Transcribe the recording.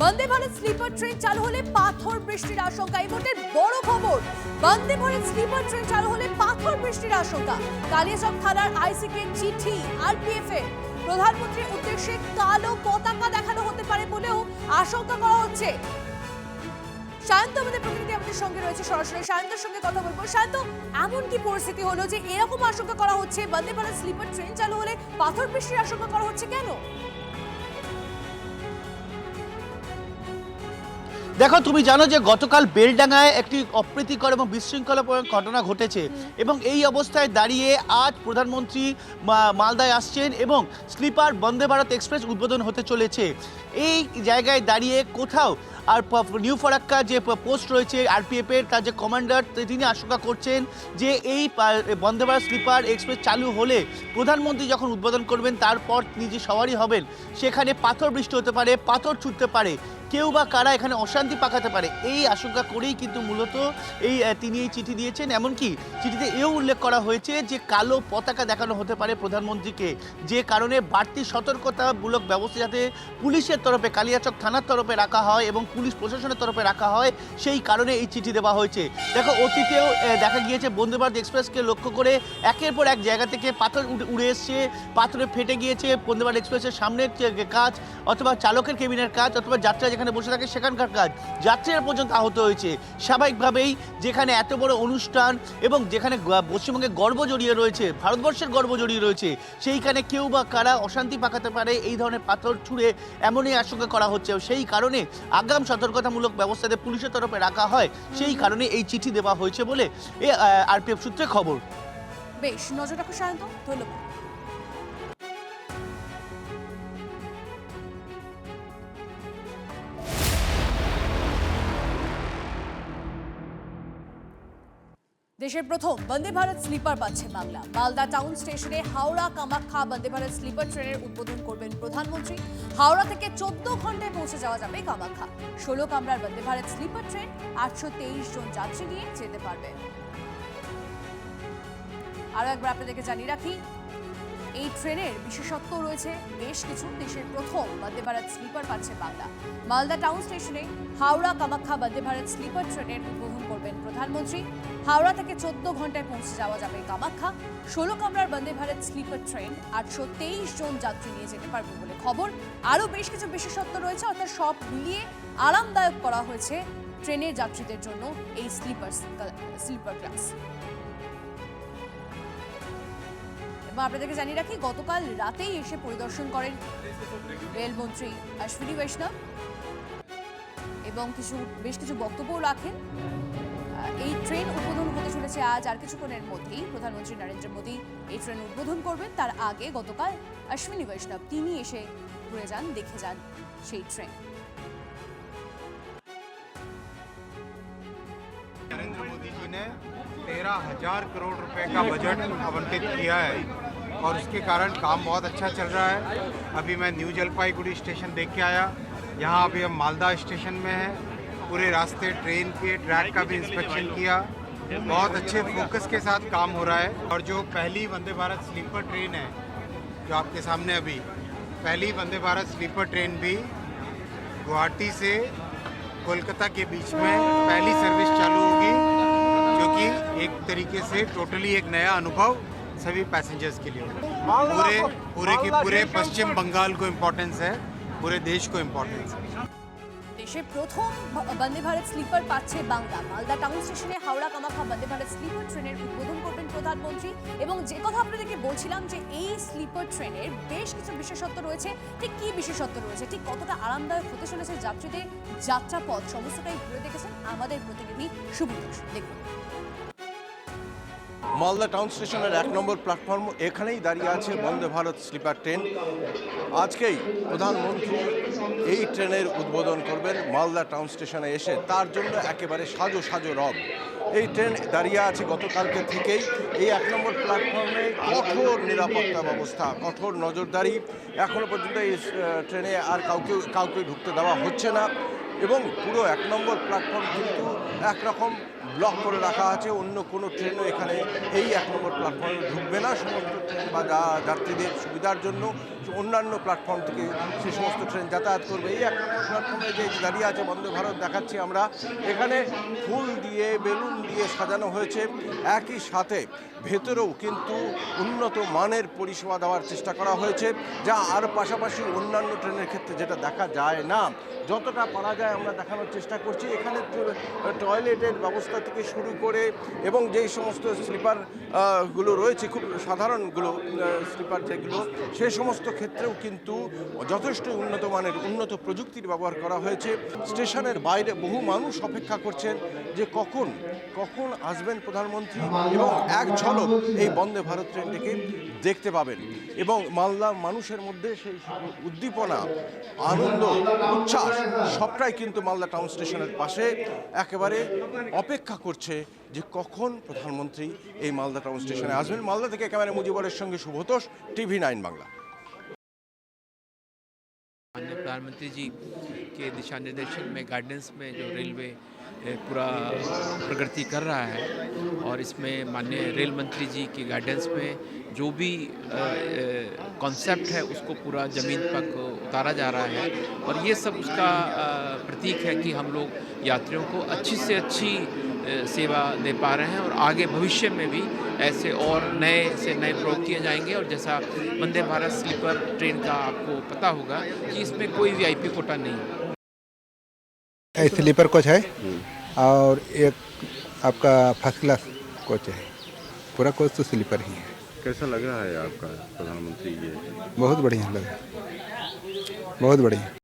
Vande Bharat sleeper train চালু হলে পাথর বৃষ্টির আশঙ্কা। এই মুহূর্তের বড় খবর, বন্দে ভারত স্লিপার ট্রেন চালু হলে পাথর বৃষ্টির আশঙ্কা। কালিয়াচক থানার আইসিকে চিঠি আরপিএফ এর প্রধানমন্ত্রীর উদ্দেশ্যে কালো পতাকা দেখানো হতে পারে বলেও আশঙ্কা করা হচ্ছে। সায়ন্ত আমাদের প্রতিনিধি আমাদের সঙ্গে রয়েছে, সরাসরি সায়ন্তর সঙ্গে কথা বলবো। সায়ন্ত, এমন কি পরিস্থিতি হলো যে এরকম আশঙ্কা করা হচ্ছে বন্দে ভারত স্লিপার ট্রেন চালু হলে পাথর বৃষ্টির আশঙ্কা করা হচ্ছে কেন? দেখো, তুমি জানো যে গতকাল বেলডাঙ্গায় একটি অপ্রীতিকর এবং বিশৃঙ্খলা ঘটনা ঘটেছে এবং এই অবস্থায় দাঁড়িয়ে আজ প্রধানমন্ত্রী মালদায় আসছেন এবং স্লিপার বন্দে ভারত এক্সপ্রেস উদ্বোধন হতে চলেছে। এই জায়গায় দাঁড়িয়ে কোথাও আর নিউ ফারাক্কা যে পোস্ট রয়েছে আরপিএফের, তার যে কমান্ডার, তিনি আশঙ্কা করছেন যে এই বন্দে ভারত স্লিপার এক্সপ্রেস চালু হলে প্রধানমন্ত্রী যখন উদ্বোধন করবেন তারপর নিজে সওয়ারি হবেন, সেখানে পাথর বৃষ্টি হতে পারে, পাথর ছুটতে পারে, কেউ বা কারা এখানে অশান্তি পাকাতে পারে। এই আশঙ্কা করেই কিন্তু মূলত তিনি এই চিঠি দিয়েছেন। এমনকি চিঠিতে এও উল্লেখ করা হয়েছে যে কালো পতাকা দেখানো হতে পারে প্রধানমন্ত্রীকে, যে কারণে বাড়তি সতর্কতামূলক ব্যবস্থা যাতে পুলিশের তরফে, কালিয়াচক থানার তরফে রাখা হয় এবং পুলিশ প্রশাসনের তরফে রাখা হয়, সেই কারণে এই চিঠি দেওয়া হয়েছে। দেখো, অতীতেও দেখা গিয়েছে বন্দে ভারত এক্সপ্রেসকে লক্ষ্য করে একের পর এক জায়গা থেকে পাথর উড়ে এসছে, পাথরে ফেটে গিয়েছে বন্দে ভারত এক্সপ্রেসের সামনের কাজ অথবা চালকের কেবিনের কাজ অথবা যাত্রীরা যেখানে বসে থাকে সেখানকার কাজ, যাত্রীরা পর্যন্ত আহত হয়েছে। স্বাভাবিকভাবেই যেখানে এত বড় অনুষ্ঠান এবং যেখানে পশ্চিমবঙ্গে গর্ব জড়িয়ে রয়েছে, ভারতবর্ষের গর্ব জড়িয়ে রয়েছে, সেইখানে কেউ বা কারা অশান্তি পাকাতে পারে, এই ধরনের পাথর ছুঁড়ে এমনই আশঙ্কা করা হচ্ছে। সেই কারণে আগাম সতর্কতামূলক ব্যবস্থাতে পুলিশের তরফে রাখা হয়, সেই কারণে এই চিঠি দেওয়া হয়েছে বলে আরপিএফ সূত্রে খবর। বেশ, নজর রাখো সায়ন্ত, ধন্যবাদ। দেশের প্রথম বন্দে ভারত স্লিপার পাচ্ছে বাংলা। মালদা টাউন স্টেশনে হাওড়া কামাখ্যা বন্দে ভারত স্লিপার ট্রেনের উদ্বোধন করবেন প্রধানমন্ত্রী। হাওড়া থেকে 14 ঘন্টায় পৌঁছে যাওয়া যাবে কামাখ্যা। 16 কামরার বন্দে ভারত স্লিপার ট্রেন 823 জন যাত্রী নিয়ে যেতে পারবে। আরো একবার আপনাদেরকে জানিয়ে রাখি, এই ট্রেনের বিশেষত্ব রয়েছে বেশ কিছু। দেশের প্রথম বন্দে ভারত স্লিপার পাচ্ছে বাংলা। মালদা টাউন স্টেশনে হাওড়া কামাখ্যা বন্দে ভারত স্লিপার ট্রেনের উদ্বোধন করবেন প্রধানমন্ত্রী। হাওড়া থেকে 14 ঘন্টায় পৌঁছে যাওয়া যাবে কামাখ্যা। 16 কামরার বন্দে ভারত স্লিপার ট্রেন 823 জন যাত্রী নিয়ে যেতে পারবে বলে খবর। আরও বেশ কিছু বিশেষত্ব রয়েছে, অর্থাৎ সব মিলিয়ে আরামদায়ক করা হয়েছে ট্রেনের যাত্রীদের জন্য এই স্লিপার ক্লাস। আপনাদেরকে জানিয়ে রাখি, গতকাল রাতেই এসে পরিদর্শন করেন রেলমন্ত্রী অশ্বিনী বৈষ্ণব এবং বেশ কিছু বক্তব্য রাখেন। এই ট্রেন উদ্বোধন হতে চলেছে আজ, আর কিছুক্ষণের মধ্যেই প্রধানমন্ত্রী নরেন্দ্র মোদী এই ট্রেন উদ্বোধন করবেন। তার আগে গতকাল অশ্বিনী বৈষ্ণব তিনি এসে ঘুরে যান, দেখে যান সেই ট্রেন। नरेंद्र मोदी जी ने 13,000 करोड़ रुपए का बजट आवंटित किया है और उसके कारण काम बहुत अच्छा चल रहा है। अभी मैं न्यू जलपाईगुड़ी स्टेशन देख के आया, यहाँ अभी हम मालदा स्टेशन में हैं। पूरे रास्ते ट्रेन के ट्रैक का भी इंस्पेक्शन किया, बहुत अच्छे फोकस के साथ काम हो रहा है। और जो पहली वंदे भारत स्लीपर ट्रेन है जो आपके सामने अभी, पहली वंदे भारत स्लीपर ट्रेन भी गुवाहाटी से कोलकाता के बीच में पहली सर्विस चालू होगी, जो कि एक तरीके से टोटली एक नया अनुभव सभी पैसेंजर्स के लिए पूरे पश्चिम बंगाल को इम्पोर्टेंस है, पूरे देश को इम्पोर्टेंस है। দেশের প্রথম বন্দে ভারত স্লিপার পাচ্ছে বাংলা। মালদা টাউন স্টেশনে হাওড়া কামাখ্যা বন্দে ভারত স্লিপার ট্রেনের উদ্বোধন করবেন প্রধানমন্ত্রী। এবং যে কথা আপনাদেরকে বলছিলাম যে এই স্লিপার ট্রেনের বেশ কিছু বিশেষত্ব রয়েছে। ঠিক কি বিশেষত্ব রয়েছে, ঠিক কতটা আরামদায়ক হতে চলেছে যাত্রীদের যাত্রাপথ, সমস্তটাই ঘুরে দেখেছেন আমাদের প্রতিনিধি সুব্রত। দেখুন, মালদা টাউন স্টেশনের 1 নম্বর প্ল্যাটফর্ম, এখানেই দাঁড়িয়ে আছে বন্দে ভারত স্লিপার ট্রেন। আজকেই প্রধানমন্ত্রী এই ট্রেনের উদ্বোধন করবেন মালদা টাউন স্টেশনে এসে। তার জন্য একেবারে সাজো সাজো রব। এই ট্রেন দাঁড়িয়ে আছে গতকালকে থেকেই। এই 1 নম্বর প্ল্যাটফর্মে কঠোর নিরাপত্তা ব্যবস্থা, কঠোর নজরদারি। এখনও পর্যন্ত এই ট্রেনে আর কাউকে ঢুকতে দেওয়া হচ্ছে না। এবং পুরো 1 নম্বর প্ল্যাটফর্ম কিন্তু একরকম ব্লক করে রাখা আছে। অন্য কোনো ট্রেনও এখানে এই 1 নম্বর প্ল্যাটফর্মে ঢুকবে না। সমস্ত ট্রেন বা যাত্রীদের সুবিধার জন্য অন্যান্য প্ল্যাটফর্ম থেকে সে সমস্ত ট্রেন যাতায়াত করবে। এই 1 নম্বর প্ল্যাটফর্মে যে দাঁড়িয়ে আছে বন্দে ভারত দেখাচ্ছি আমরা, এখানে ফুল দিয়ে বেলুন দিয়ে সাজানো হয়েছে। একই সাথে ভেতরেও কিন্তু উন্নত মানের পরিষেবা দেওয়ার চেষ্টা করা হয়েছে, যা আর পাশাপাশি অন্যান্য ট্রেনের ক্ষেত্রে যেটা দেখা যায় না। যতটা পারা যায় আমরা দেখানোর চেষ্টা করছি। এখানে টয়লেটের ব্যবস্থা থেকে শুরু করে এবং যেই সমস্ত স্লিপার গুলো রয়েছে, খুব সাধারণগুলো স্লিপার যেগুলো, সেই সমস্ত ক্ষেত্রেও কিন্তু যথেষ্ট উন্নত মানের উন্নত প্রযুক্তির ব্যবহার করা হয়েছে। স্টেশনের বাইরে বহু মানুষ অপেক্ষা করছেন যে কখন আসবেন প্রধানমন্ত্রী এবং এক ঝলক এই বন্দে ভারত ট্রেনটিকে দেখতে পাবেন। এবং মালদার মানুষের মধ্যে সেই উদ্দীপনা, আনন্দ, উচ্ছ্বাস সবটাই কিন্তু মালদা টাউন স্টেশনের পাশে একেবারে অপেক্ষা করছে যে কখন প্রধানমন্ত্রী এই মালদা টাউন স্টেশনে আসবেন। মালদা থেকে ক্যামেরা মুজিবরের সঙ্গে শুভতোষ, TV9 বাংলা। माननीय प्रधानमंत्री जी के दिशा निर्देशन में गाइडेंस में जो रेलवे पूरा प्रगति कर रहा है और इसमें माननीय रेल मंत्री जी की गाइडेंस में जो भी कॉन्सेप्ट है उसको पूरा ज़मीन पर उतारा जा रहा है और ये सब उसका प्रतीक है कि हम लोग यात्रियों को अच्छी से अच्छी सेवा दे पा रहे हैं और आगे भविष्य में भी ऐसे और नए से नए प्रयोग किए जाएंगे। और जैसा वंदे भारत स्लीपर ट्रेन का आपको पता होगा कि इसमें कोई VIP कोटा नहीं है। स्लीपर कोच है और एक आपका फर्स्ट क्लास कोच है। पूरा कोच तो स्लीपर ही है। कैसा लग रहा है आपका प्रधानमंत्री ये? बहुत बढ़िया लगा, बहुत बढ़िया।